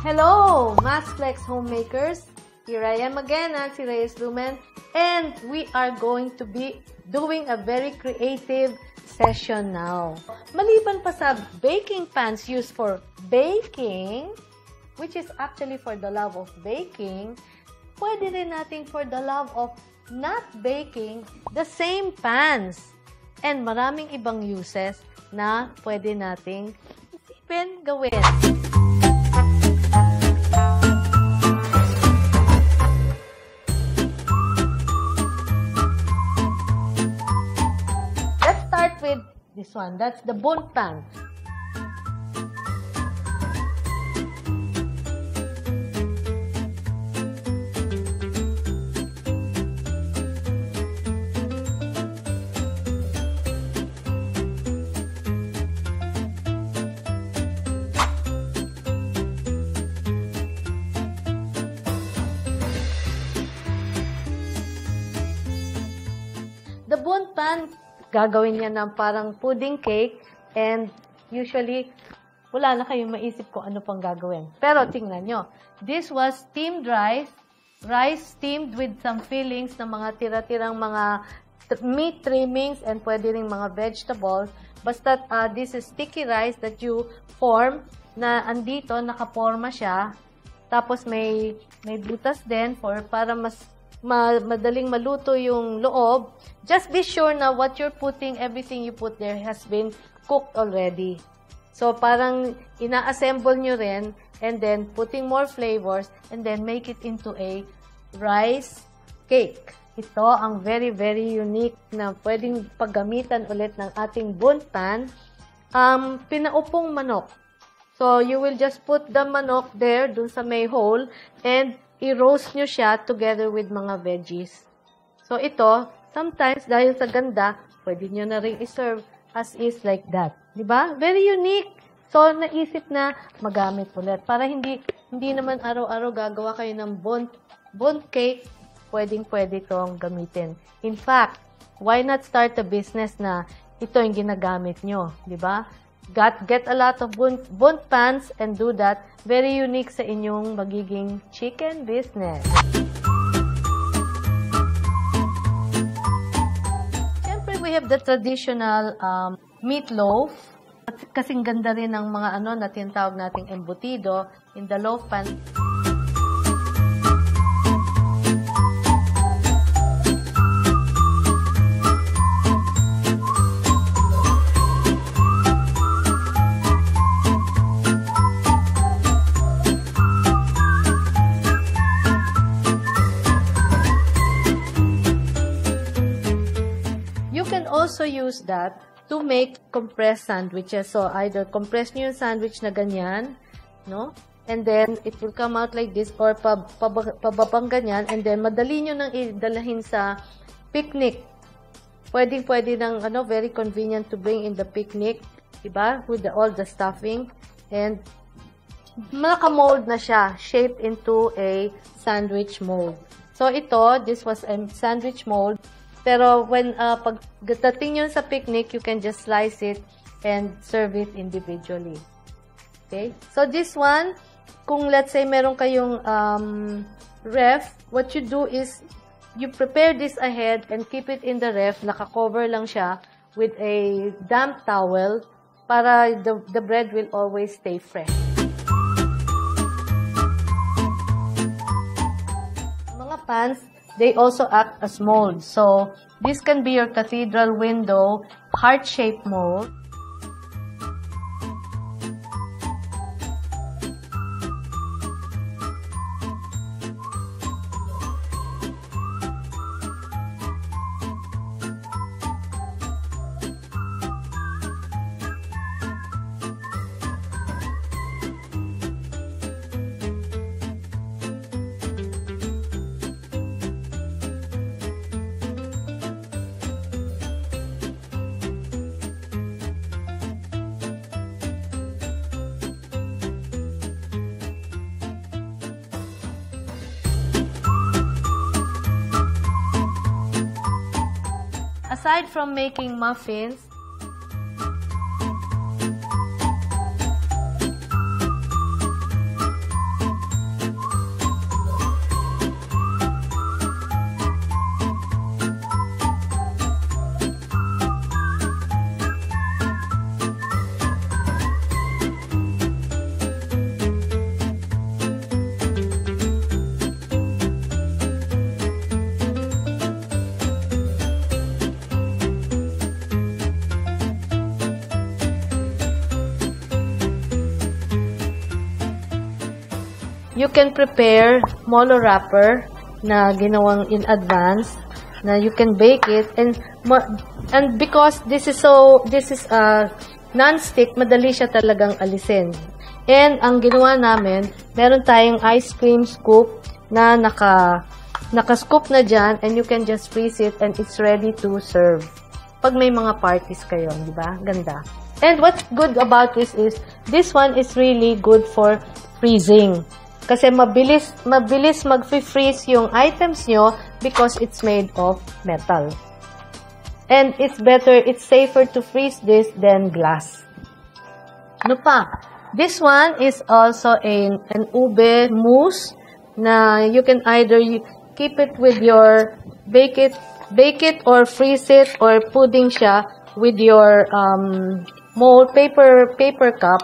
Hello, Mathflex homemakers! Here I am again, Nancy Reyes Lumen, and we are going to be doing a very creative session now. Maliban pa sa baking pans used for baking, which is actually for the love of baking, pwede rin natin for the love of not baking the same pans. And maraming ibang uses na pwede nating isipin gawin. With this one, that's the Bundt pan. The Bundt pan, gagawin niya ng parang pudding cake, and usually, wala na kayong maisip kung ano pang gagawin. Pero tingnan nyo, this was steamed rice steamed with some fillings ng mga tira-tirang mga meat trimmings and pwede ring mga vegetables. Basta this is sticky rice that you form na andito, nakaporma siya. Tapos may butas din para mas madaling maluto yung loob. Just be sure na what you're putting, everything you put there has been cooked already. So, parang ina-assemble nyo rin, and then putting more flavors, and then make it into a rice cake. Ito ang very, very unique na pwedeng paggamitan ulit ng ating Bundt pan. Pinaupong manok. So, you will just put the manok there, dun sa may hole, and i-roast nyo siya together with mga veggies. So, ito, sometimes, dahil sa ganda, pwede nyo na rin i-serve as is like that. Diba? Very unique. So, naisip na magamit ulit. Para hindi naman araw-araw gagawa kayo ng Bundt cake, pwedeng-pwede itong gamitin. In fact, why not start a business na ito yung ginagamit nyo? Diba? Get a lot of Bundt pans and do that. Very unique sa inyong magiging chicken business. Siyempre, we have the traditional meatloaf. Kasing ganda rin ng mga na tinatawag nating embutido in the loaf pan. Also use that to make compressed sandwiches. So, either compress nyo yung sandwich na ganyan, no? And then, it will come out like this, or pababang ganyan, and then, madali nyo nang idalahin sa picnic. Pwede nang, very convenient to bring in the picnic, diba? With all the stuffing. And, naka-mold na siya, shaped into a sandwich mold. So, this was a sandwich mold. Pero when pagdating yun sa picnic, you can just slice it and serve it individually. Okay? So this one, kung let's say meron kayong ref, what you do is you prepare this ahead and keep it in the ref. Naka-cover lang siya with a damp towel para the bread will always stay fresh. Mga pans, they also act as molds. So, this can be your cathedral window, heart-shaped mold. Aside from making muffins, you can prepare molo wrapper na ginawang in advance na you can bake it and because this is non-stick, madali siya talagang alisin. And ang ginawa namin, meron tayong ice cream scoop na naka-scoop na dyan and you can just freeze it and it's ready to serve. Pag may mga parties kayo, di ba? Ganda. And what's good about this is, this one is really good for freezing. Kasi mabilis mag-freeze yung items nyo because it's made of metal. And it's safer to freeze this than glass. Ano pa? This one is also an ube mousse na you can either keep it with your bake it or freeze it or pudding siya with your mold paper cup,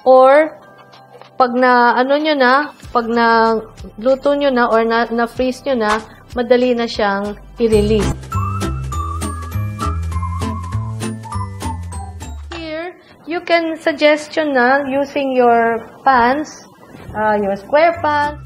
or pag luto nyo na or na freeze nyo na, madali na siyang i-release. You can suggestion na using your pans, your square pan.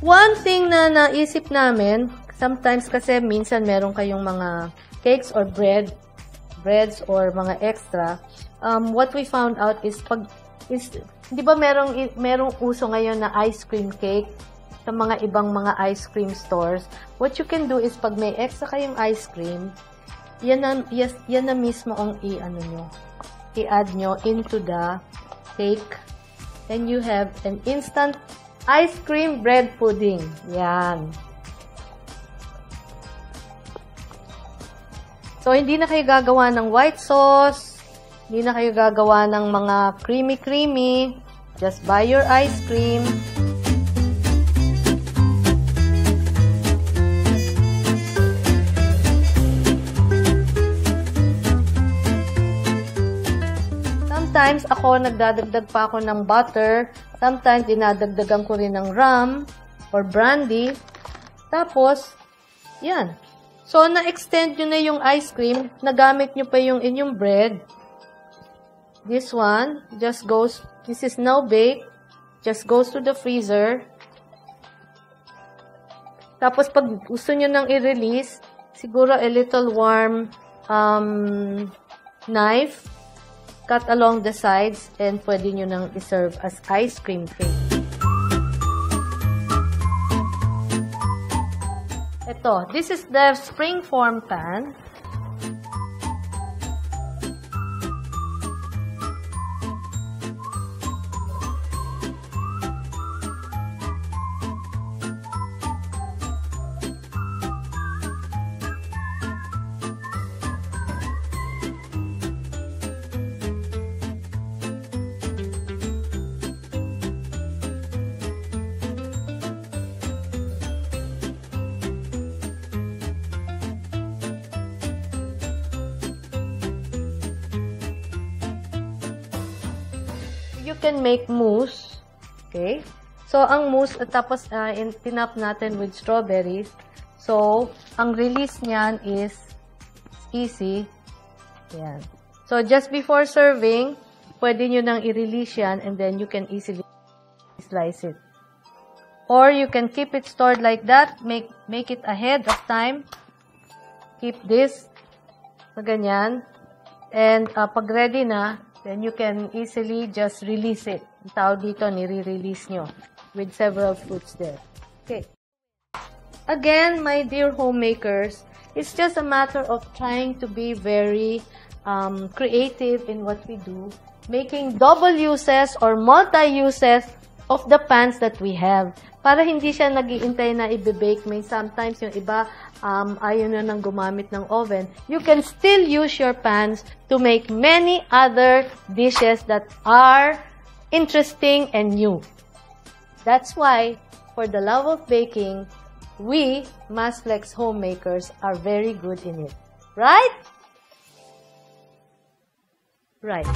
One thing na naisip namin, sometimes kasi minsan meron kayong mga cakes or breads or mga extra. What we found out is di ba merong uso ngayon na ice cream cake sa mga ibang mga ice cream stores. What you can do is pag may extra kayong ice cream, yan na mismo ang i-add nyo into the cake. And you have an instant ice cream bread pudding. Yan. So, hindi na kayo gagawa ng white sauce. Hindi na kayo gagawa ng mga creamy. Just buy your ice cream. Sometimes, nagdadagdag pa ako ng butter. Sometimes, dinadagdagan ko rin ng rum or brandy. Tapos, yan. So, na-extend nyo na yung ice cream. Nagamit nyo pa yung inyong bread. This one, this is now baked. Just goes to the freezer. Tapos, pag gusto nyo nang i-release, siguro a little warm knife. Cut along the sides and pwede nyo nang iserve as ice cream cake. Ito, this is the springform pan. You can make mousse. Okay? So, ang mousse, tapos tinap natin with strawberries. So, ang release niyan is easy. Yan. So, just before serving, pwede nyo nang i-release yan and then you can easily slice it. Or you can keep it stored like that. Make it ahead of time. Keep this. So, ganyan. And pag ready na, then you can easily just release it. Ang tawag dito, nire-release nyo with several fruits there. Okay. Again, my dear homemakers, it's just a matter of trying to be very creative in what we do, making double uses or multi-uses of the pans that we have. para hindi siya nag-iintay na i-bake. May sometimes yung iba, ayaw na nang gumamit ng oven. You can still use your pans to make many other dishes that are interesting and new. That's why, for the love of baking, we, Masflex homemakers, are very good in it. Right? Right.